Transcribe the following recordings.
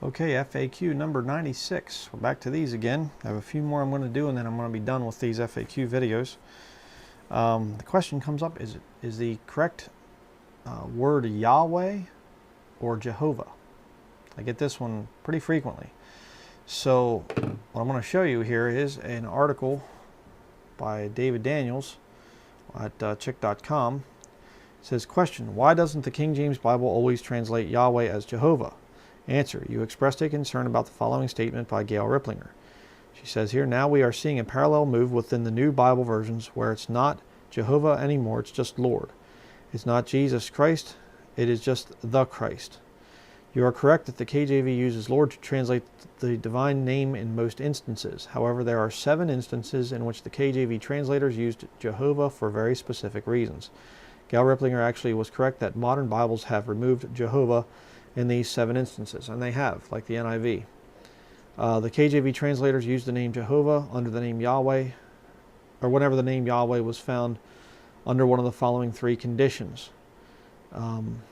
Okay, FAQ number 96. We're back to these again. I have a few more I'm going to do, and then I'm going to be done with these FAQ videos. The question comes up, is the correct word Yahweh or Jehovah? I get this one pretty frequently. So what I'm going to show you here is an article by David Daniels at chick.com. It says, question, why doesn't the King James Bible always translate Yahweh as Jehovah? Answer, you expressed a concern about the following statement by Gail Ripplinger. She says here, now we are seeing a parallel move within the new Bible versions where it's not Jehovah anymore, it's just Lord. It's not Jesus Christ, it is just the Christ. You are correct that the KJV uses Lord to translate the divine name in most instances. However, there are 7 instances in which the KJV translators used Jehovah for very specific reasons. Gail Ripplinger actually was correct that modern Bibles have removed Jehovah in these 7 instances, and they have, like the NIV. The KJV translators used the name Jehovah under the name Yahweh, or whenever the name Yahweh was found under one of the following 3 conditions. And,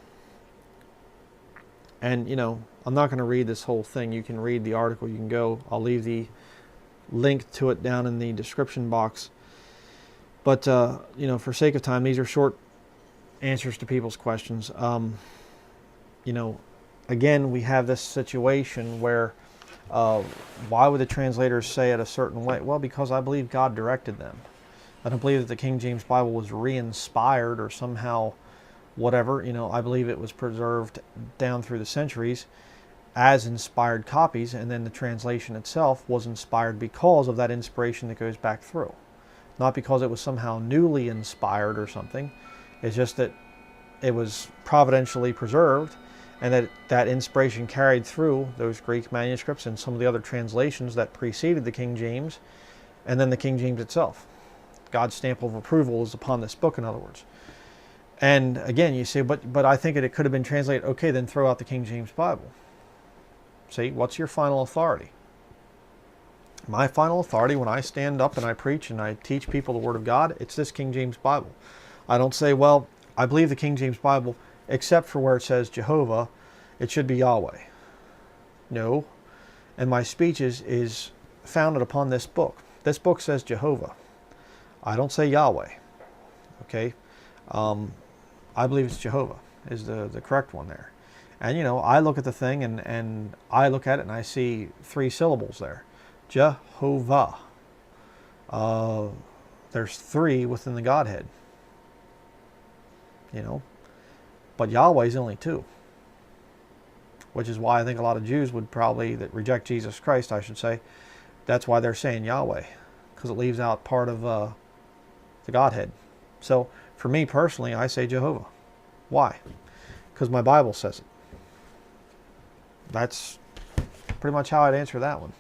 you know, I'm not going to read this whole thing. You can read the article. You can go. I'll leave the link to it down in the description box. But, you know, for sake of time, these are short answers to people's questions. You know, again, we have this situation where why would the translators say it a certain way? Well, because I believe God directed them. I don't believe that the King James Bible was re-inspired or somehow whatever. You know, I believe it was preserved down through the centuries as inspired copies, and then the translation itself was inspired because of that inspiration that goes back through. Not because it was somehow newly inspired or something. It's just that it was providentially preserved, and that inspiration carried through those Greek manuscripts and some of the other translations that preceded the King James, and then the King James itself. God's stamp of approval is upon this book, in other words. And again, you say, but I think it could have been translated. Okay, then throw out the King James Bible. See, what's your final authority? My final authority, when I stand up and I preach and I teach people the Word of God, it's this King James Bible. I don't say, well, I believe the King James Bible, except for where it says Jehovah, it should be Yahweh. No. And my speech is founded upon this book. This book says Jehovah. I don't say Yahweh. Okay? I believe it's Jehovah is the correct one there. And, you know, I look at the thing and I look at it and I see 3 syllables there. Jehovah. There's 3 within the Godhead. You know. But Yahweh's only 2. Which is why I think a lot of Jews would probably, that reject Jesus Christ, I should say, that's why they're saying Yahweh. Because it leaves out part of the Godhead. So, for me personally, I say Jehovah. Why? Because my Bible says it. That's pretty much how I'd answer that one.